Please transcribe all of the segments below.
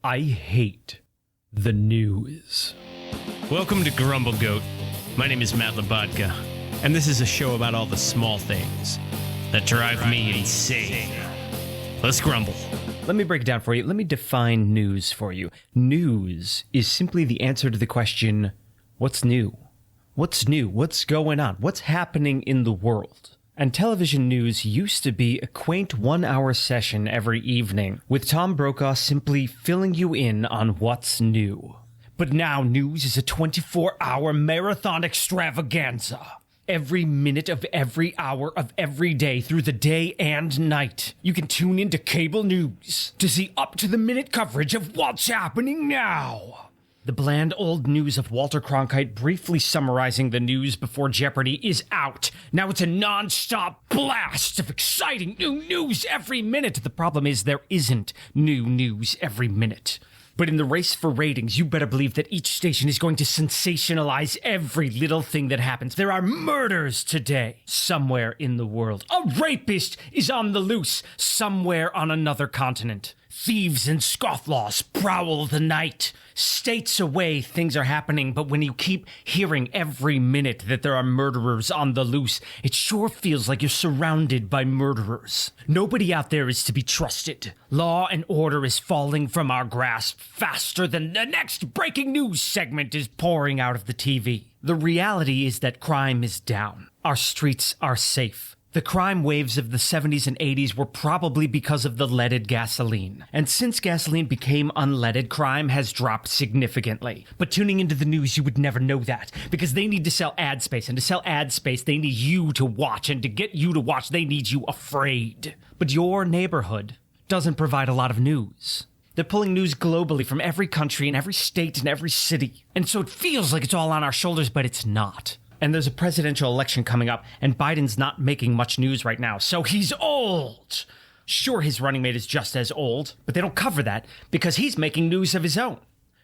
I hate the news. Welcome to Grumble Goat. My name is Mat and this is a show about all the small things that drive me insane. Let's grumble. Let me break it down for you. Let me define news for you. News is simply the answer to the question, what's new? What's new? What's going on? What's happening in the world? And television news used to be a quaint 1-hour session every evening, with Tom Brokaw simply filling you in on what's new. But now news is a 24-hour marathon extravaganza. Every minute of every hour of every day through the day and night, you can tune into cable news to see up-to-the-minute coverage of what's happening now. The bland old news of Walter Cronkite briefly summarizing the news before Jeopardy is out. Now it's a non-stop blast of exciting new news every minute. The problem is there isn't new news every minute. But in the race for ratings, you better believe that each station is going to sensationalize every little thing that happens. There are murders today somewhere in the world. A rapist is on the loose somewhere on another continent. Thieves and scofflaws prowl the night. States away, things are happening, but when you keep hearing every minute that there are murderers on the loose, it sure feels like you're surrounded by murderers. Nobody out there is to be trusted. Law and order is falling from our grasp faster than the next breaking news segment is pouring out of the TV. The reality is that crime is down. Our streets are safe. The crime waves of the 70s and 80s were probably because of the leaded gasoline. And since gasoline became unleaded, crime has dropped significantly. But tuning into the news, you would never know that, because they need to sell ad space. And to sell ad space, they need you to watch. And to get you to watch, they need you afraid. But your neighborhood doesn't provide a lot of news. They're pulling news globally from every country and every state and every city. And so it feels like it's all on our shoulders, but it's not. And there's a presidential election coming up, and Biden's not making much news right now, so he's old. Sure, his running mate is just as old, but they don't cover that because he's making news of his own.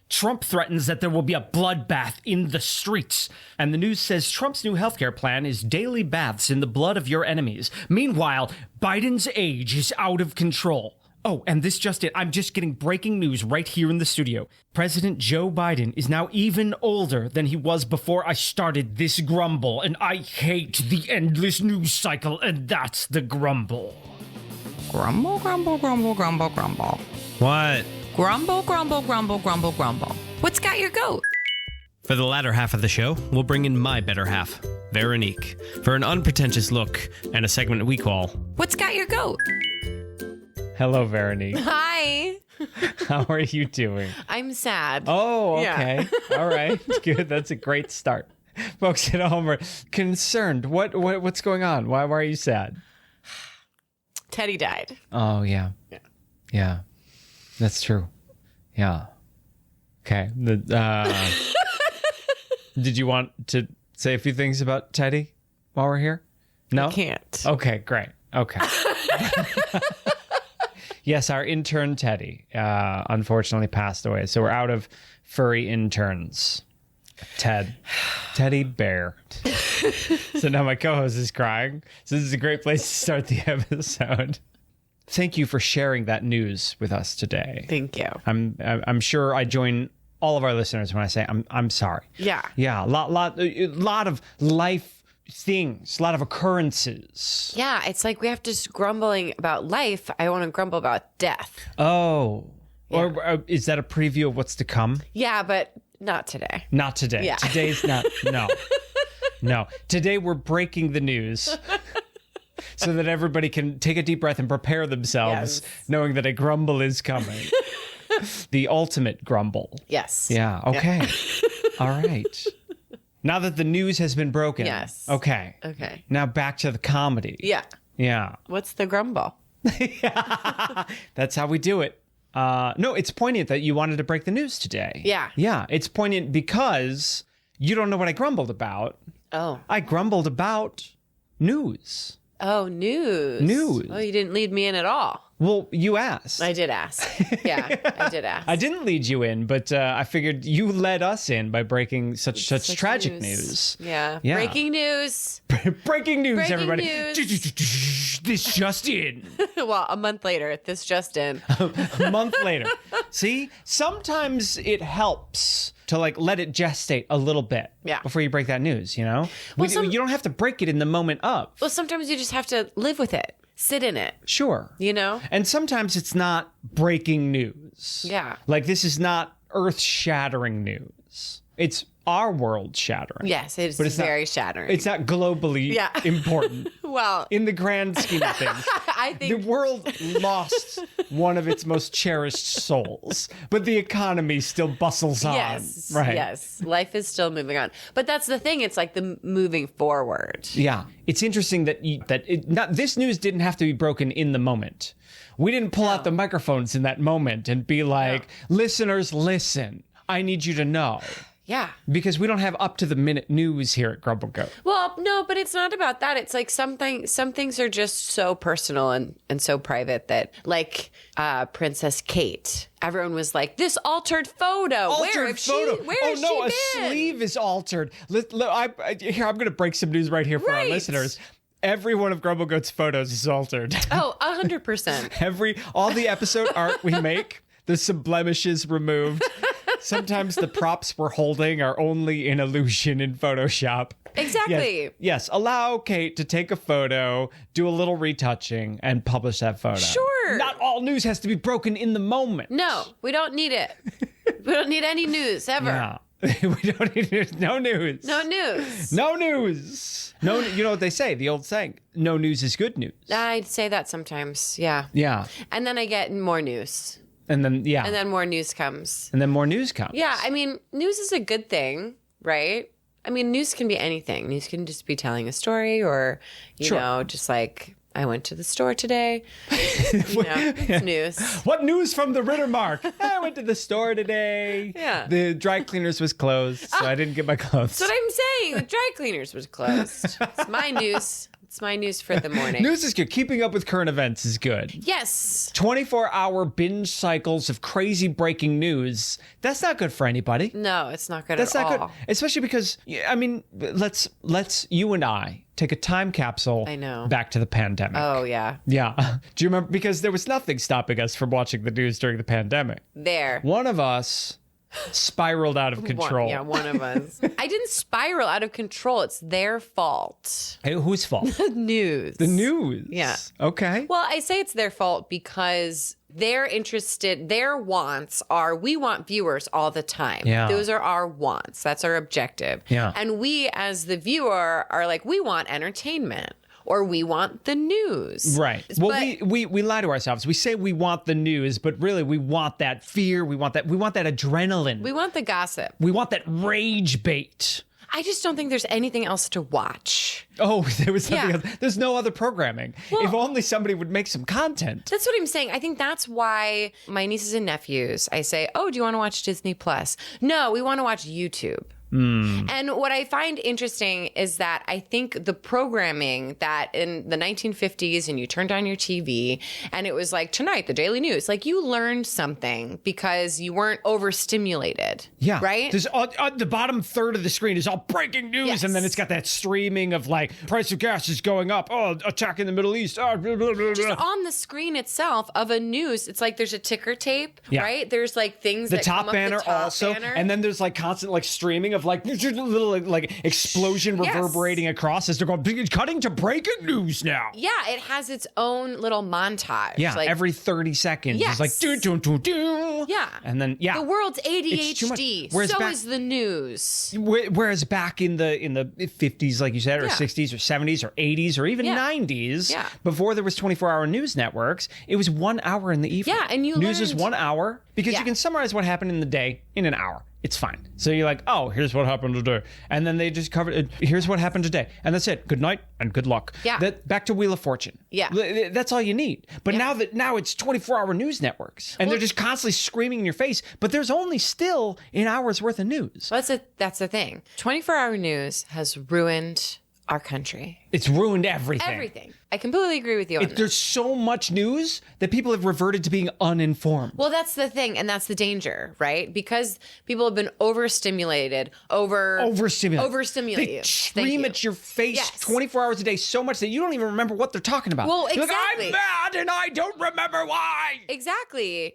Trump threatens that there will be a bloodbath in the streets, and the news says Trump's new healthcare plan is daily baths in the blood of your enemies. Meanwhile, Biden's age is out of control. Oh, and this just in. I'm just getting breaking news right here in the studio. President Joe Biden is now even older than he was before I started this grumble, and I hate the endless news cycle, and that's the grumble. Grumble, grumble, grumble, grumble, grumble. What? Grumble, grumble, grumble, grumble, grumble. What's got your goat? For the latter half of the show, we'll bring in my better half, Veronique, for an unpretentious look and a segment we call What's got your goat? Hello, Veronique. Hi. How are you doing? I'm sad. Oh, okay. Yeah. All right. Good. That's a great start. Folks at home are concerned. What's going on? Why are you sad? Teddy died. Oh, yeah. Yeah. That's true. Yeah. Okay. Did you want to say a few things about Teddy while we're here? No? I can't. Okay, great. Okay. Yes, our intern Teddy unfortunately passed away, so we're out of furry interns. Teddy Bear. So now my co-host is crying. So this is a great place to start the episode. Thank you for sharing that news with us today. Thank you. I'm sure I join all of our listeners when I say I'm sorry. Yeah. Yeah, a lot of life things, a lot of occurrences. Yeah, it's like we have to grumbling about life. I want to grumble about death. Oh. Yeah. Or is that a preview of what's to come? Yeah, but not today. Not today. Yeah. Today's not. No. Today we're breaking the news so that everybody can take a deep breath and prepare themselves, knowing that a grumble is coming. The ultimate grumble. Yes. Yeah. Okay. All right. Now that the news has been broken. Yes. Okay. Okay. Now back to the comedy. Yeah. Yeah. What's the grumble? That's how we do it. No, it's poignant that you wanted to break the news today. Yeah. Yeah. It's poignant because you don't know what I grumbled about. Oh. I grumbled about news. Oh, news. News. Oh, you didn't lead me in at all. Well, you asked. I did ask. Yeah, I did ask. I didn't lead you in, but I figured you led us in by breaking such tragic news. Yeah. Yeah. Breaking news. Breaking news, Breaking everybody. news. This just in. Well, a month later, this just in. A month later. See, sometimes it helps to let it gestate a little bit before you break that news, you know? You don't have to break it in the moment of. Well, sometimes you just have to live with it. Sit in it. Sure. You know? And sometimes it's not breaking news. Yeah. This is not earth-shattering news. It's our world shattering. Yes, it's very shattering. It's not globally important. Well, in the grand scheme of things, I think the world lost one of its most cherished souls, but the economy still bustles on. Yes, right? Yes, life is still moving on. But that's the thing; it's like the moving forward. Yeah, it's interesting that this news didn't have to be broken in the moment. We didn't pull out the microphones in that moment and be like, "Listeners, listen! I need you to know." Yeah. Because we don't have up-to-the-minute news here at Grumble Goat. Well, no, but it's not about that. It's like some things are just so personal and so private that, Princess Kate, everyone was like, this altered photo. Where has she been? A sleeve is altered. Here, I'm going to break some news right here for our listeners. Every one of Grumble Goat's photos is altered. Oh, 100%. All the episode art we make, there's some blemishes removed. Sometimes the props we're holding are only an illusion in Photoshop. Exactly. Yes. Allow Kate to take a photo, do a little retouching, and publish that photo. Sure. Not all news has to be broken in the moment. No, we don't need it. We don't need any news ever. Yeah. We don't need news. No news. No news. No news. No, you know what they say, the old saying, no news is good news. I say that sometimes, yeah. Yeah. And then I get more news. And then, And then more news comes. And then more news comes. Yeah, I mean, news is a good thing, right? I mean, news can be anything. News can just be telling a story or, you know, just like, I went to the store today. It's news. What news from the Rittermark? I went to the store today. Yeah. The dry cleaners was closed, so I didn't get my clothes. That's what I'm saying. The dry cleaners was closed. It's my news. It's my news for the morning. News is good. Keeping up with current events is good. Yes. 24-hour binge cycles of crazy breaking news. That's not good for anybody. No, it's not good That's at all. not good. Especially because, I mean, let's you and I take a time capsule back to the pandemic. Oh, yeah. Yeah. Do you remember? Because there was nothing stopping us from watching the news during the pandemic. One of us spiraled out of control. One of us. I didn't spiral out of control. It's their fault. Hey, whose fault? The news. The news. Yeah. Okay. Well, I say it's their fault because they're interested. Their wants are, we want viewers all the time. Yeah. Those are our wants. That's our objective. Yeah. And we, as the viewer, are like, we want entertainment. Or we want the news. Right. Well, we lie to ourselves. We say we want the news, but really we want that fear. We want that adrenaline. We want the gossip. We want that rage bait. I just don't think there's anything else to watch. Oh, there was something else. There's no other programming. Well, if only somebody would make some content. That's what I'm saying. I think that's why my nieces and nephews, I say, oh, do you want to watch Disney Plus? No, we want to watch YouTube. And what I find interesting is that I think the programming that in the 1950s and you turned on your TV and it was like tonight, the daily news, like you learned something because you weren't overstimulated. Yeah. Right? There's the bottom third of the screen is all breaking news. Yes. And then it's got that streaming of like price of gas is going up. Oh, attack in the Middle East. Oh, blah, blah, blah. Just on the screen itself of a news, it's like there's a ticker tape, right? There's like things that top come banner up the top also. Banner. And then there's like constant like streaming of like little like explosion reverberating across as they're going cutting to breaking news now. Yeah, it has its own little montage. Yeah, like, every 30 seconds it's like do do do do. Yeah, and then the world's ADHD. So is the news. Whereas back in the 50s, like you said, or 60s or 70s or 80s or even 90s, before there was 24-hour news networks, it was 1 hour in the evening. Yeah, and news is 1 hour because you can summarize what happened in the day in an hour. It's fine. So you're like, oh, here's what happened today. And then they just covered it. Here's what happened today. And that's it. Good night and good luck. Yeah. Back to Wheel of Fortune. Yeah. That's all you need. But now it's 24-hour news networks. And they're just constantly screaming in your face. But there's only still an hour's worth of news. Well, that's the thing. 24-hour news has ruined our country. It's ruined everything. Everything. I completely agree with you on that. There's so much news that people have reverted to being uninformed. Well, that's the thing, and that's the danger, right? Because people have been overstimulated, overstimulated. They scream at your face 24 hours a day so much that you don't even remember what they're talking about. Well, You're exactly. like, I'm mad and I don't remember why. Exactly.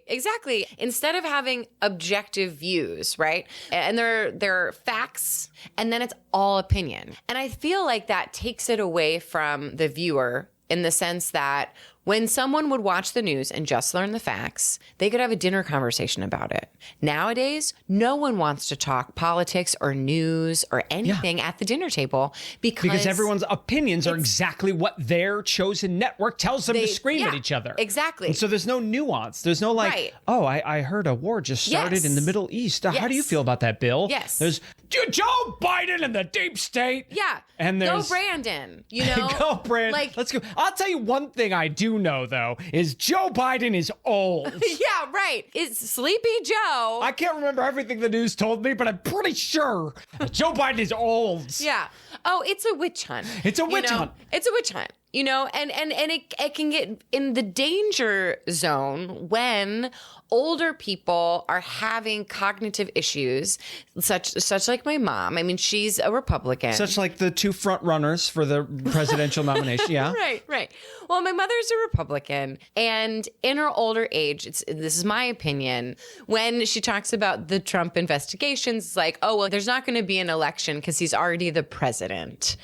Instead of having objective views, right? And they're facts, and then it's all opinion. And I feel like that takes it away from the viewer in the sense that when someone would watch the news and just learn the facts, they could have a dinner conversation about it. Nowadays, no one wants to talk politics or news or anything at the dinner table because everyone's opinions are exactly what their chosen network tells them to scream at each other. Exactly. And so there's no nuance. There's no I heard a war just started in the Middle East. How do you feel about that, Bill? Yes. There's Joe Biden and the deep state. Yeah. And there's Go Brandon. You know? Go Brandon. Let's go. I'll tell you one thing I do know, though, is Joe Biden is old. Yeah, right. It's Sleepy Joe. I can't remember everything the news told me, but I'm pretty sure Joe Biden is old. Yeah. Oh, it's a witch hunt. It's a witch hunt. It's a witch hunt. You know, and it can get in the danger zone when older people are having cognitive issues, such like my mom. I mean, she's a Republican. Such like the two front runners for the presidential nomination. Yeah. Right. Well, my mother's a Republican, and in her older age, this is my opinion, when she talks about the Trump investigations, it's like, oh, well, there's not going to be an election because he's already the president.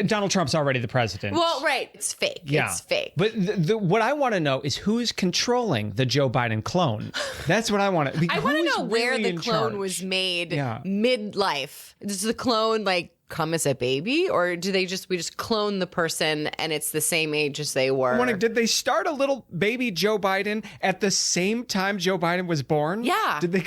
Donald Trump's already the president. Well, right. It's fake. Yeah. It's fake. But what I want to know is who's controlling the Joe Biden clone. That's what I want to. I want to know where the clone was made midlife. Does the clone come as a baby, or do we just clone the person and it's the same age as they were? Did they start a little baby Joe Biden at the same time Joe Biden was born? Yeah. Did they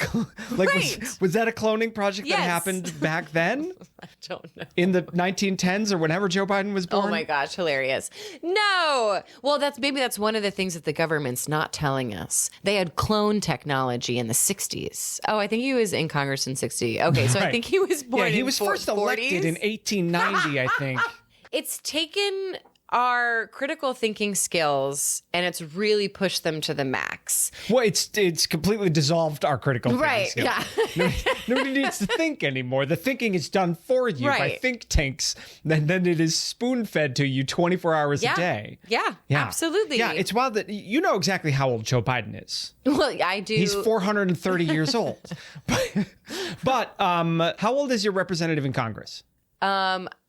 was that a cloning project that happened back then? I don't know. In the 1910s or whenever Joe Biden was born? Oh my gosh, hilarious. No. Well, that's one of the things that the government's not telling us. They had clone technology in the 60s. Oh, I think he was in Congress in 60. Okay, so I think he was born in he was first 40s. elected in 1890, I think. It's taken our critical thinking skills and it's really pushed them to the max. Well, it's completely dissolved our critical thinking skills. Yeah. Nobody needs to think anymore. The thinking is done for you by think tanks. Then it is spoon-fed to you 24 hours a day. Yeah, absolutely. Yeah, it's wild that you know exactly how old Joe Biden is. Well, I do. He's 430 years old. But how old is your representative in Congress?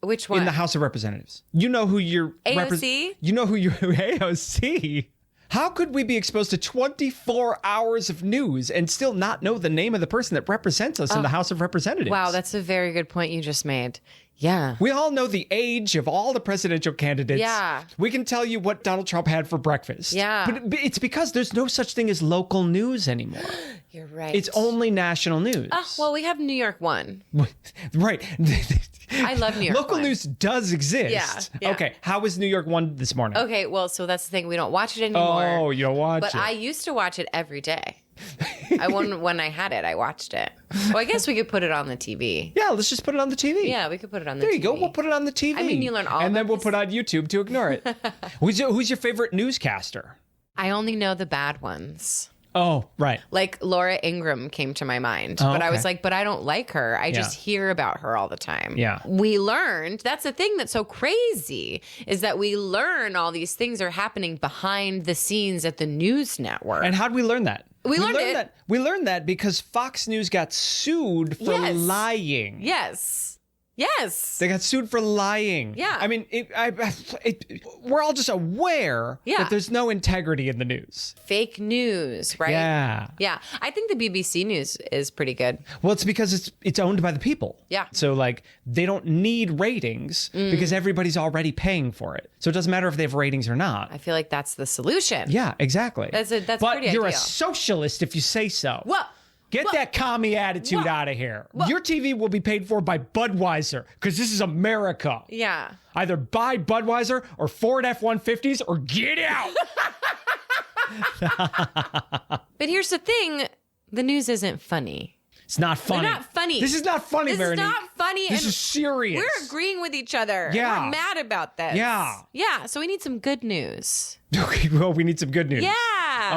Which one? In the House of Representatives. You know who your AOC? You know who your AOC? How could we be exposed to 24 hours of news and still not know the name of the person that represents us in the House of Representatives? Wow, that's a very good point you just made. Yeah. We all know the age of all the presidential candidates. Yeah. We can tell you what Donald Trump had for breakfast. Yeah. But it's because there's no such thing as local news anymore. You're right. It's only national news. Well, we have New York One. Right. I love New York Local One. news does exist. Yeah. Okay. How was New York One this morning? Okay, well, so that's the thing. We don't watch it anymore. Oh, you don't watch it. But I used to watch it every day. When I had it, I watched it. Well, I guess we could put it on the TV. Yeah, let's just put it on the TV. Yeah, we could put it on the TV. There you go. We'll put it on the TV. I mean, you learn all and about then we'll this. put on YouTube to ignore it. Who's your favorite newscaster? I only know the bad ones. Oh, right. Like Laura Ingraham came to my mind. Oh, but I was okay. like, but I don't like her. I just hear about her all the time. Yeah. We learned, that's the thing that's so crazy, is that we learn all these things are happening behind the scenes at the news network. And how'd we learn that? We learned it. That. We learned that because Fox News got sued for lying. Yes. They got sued for lying. Yeah. I mean, we're all just aware that there's no integrity in the news. Fake news, right? Yeah. Yeah. I think the BBC News is pretty good. Well, it's because it's owned by the people. Yeah. So they don't need ratings because everybody's already paying for it. So it doesn't matter if they have ratings or not. I feel like that's the solution. Yeah, exactly. That's but pretty you're ideal. a socialist if you say so. Well, Get that commie attitude out of here. Your TV will be paid for by Budweiser because this is America. yeah. Either buy Budweiser or Ford F-150s or get out. But here's the thing. The news isn't funny. It's not funny. They're not funny. This is not funny, This Veronique. is not funny. This and is serious. We're agreeing with each other. Yeah. We're mad about this. Yeah. Yeah. So we need some good news. Okay, well, we need some good news. Yeah.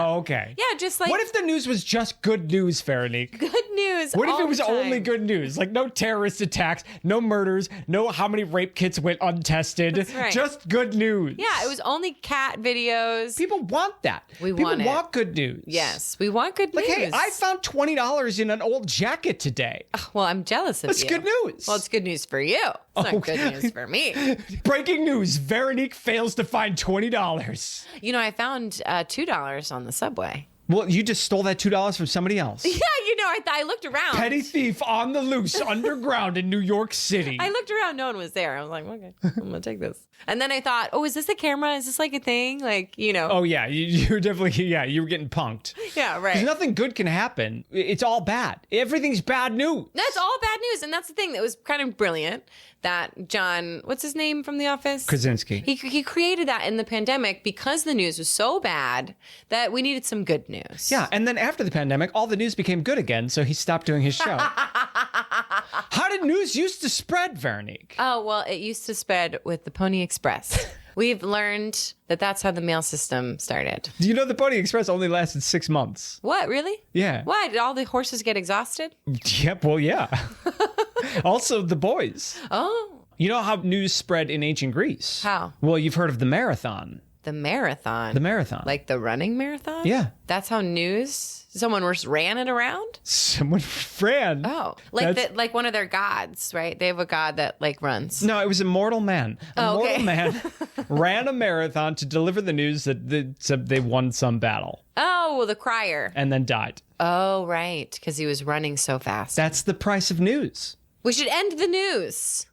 Oh, okay. Yeah, just like What if the news was just good news, Veronique? good news? What if all it was the time? only good news? Like no terrorist attacks, no murders, no how many rape kits went untested. That's right. Just good news. Yeah, it was only cat videos. People want that. We People want it. want good news. Yes, we want good Like, news. hey, I found $20 in an old jacket today. Well, I'm jealous of That's you. good news. Well, it's good news for you. It's not good news for me. Breaking news. Veronique fails to find $20. You know, I found $2 on the subway. Well, you just stole that $2 from somebody else. Yeah, you know, I looked around. Petty thief on the loose underground in New York City. I looked around, no one was there. I was like, okay, I'm gonna take this. And then I thought, oh, is this a camera? Is this like a thing? Like, you know. Oh, yeah. You're definitely, you were getting punked. Yeah, right. Because nothing good can happen. It's all bad. Everything's bad news. That's all bad news. And that's the thing that was kind of brilliant that John, what's his name from The Office? Krasinski. He created that in the pandemic because the news was so bad that we needed some good news. Yeah, and then after the pandemic, all the news became good again, so he stopped doing his show. How did news used to spread, Veronique? Oh, well, it used to spread with the Pony Express. We've learned that that's how the mail system started. Do you know the Pony Express only lasted 6 months? What, really? Yeah. Why? Did all the horses get exhausted? Yep, well, yeah. Also, the boys. Oh, You know how news spread in ancient Greece? How? Well, you've heard of the marathon. the marathon. The marathon. Like the running marathon? Yeah. That's how news? Someone just ran it around? Someone ran. Oh, like That's- like one of their gods, right? They have a god that like runs. No, it was a mortal man. A Oh, okay. mortal man ran a marathon to deliver the news that they won some battle Oh, the crier. and then died. Oh, right, because he was running so fast. That's the price of news. We should end the news.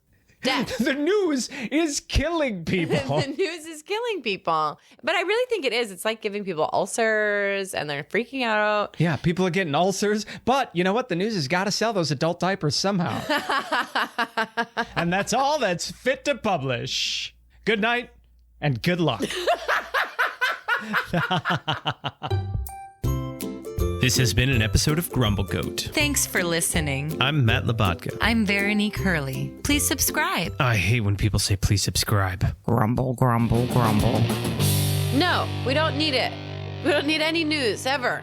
Death. The news is killing people. The news is killing people. But I really think it is. It's like giving people ulcers and they're freaking out. Yeah, people are getting ulcers, but you know what? The news has got to sell those adult diapers somehow. And that's all that's fit to publish. Good night and good luck. This has been an episode of Grumble Goat. Thanks for listening. I'm Matt Labatka. I'm Veronique Hurley. Please subscribe. I hate when people say please subscribe. Grumble, grumble, grumble. No, we don't need it. We don't need any news ever.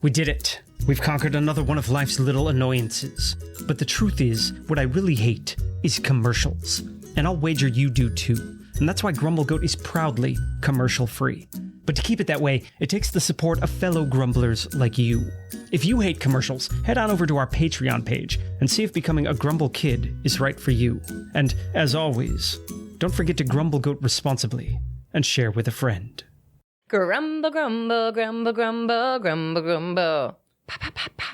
We did it. We've conquered another one of life's little annoyances. But the truth is, what I really hate is commercials. And I'll wager you do too. And that's why Grumble Goat is proudly commercial-free. But to keep it that way, it takes the support of fellow grumblers like you. If you hate commercials, head on over to our Patreon page and see if becoming a Grumble Kid is right for you. And as always, don't forget to Grumble Goat responsibly and share with a friend. Grumble, grumble, grumble, grumble, grumble, grumble. Pa, pa, pa, pa.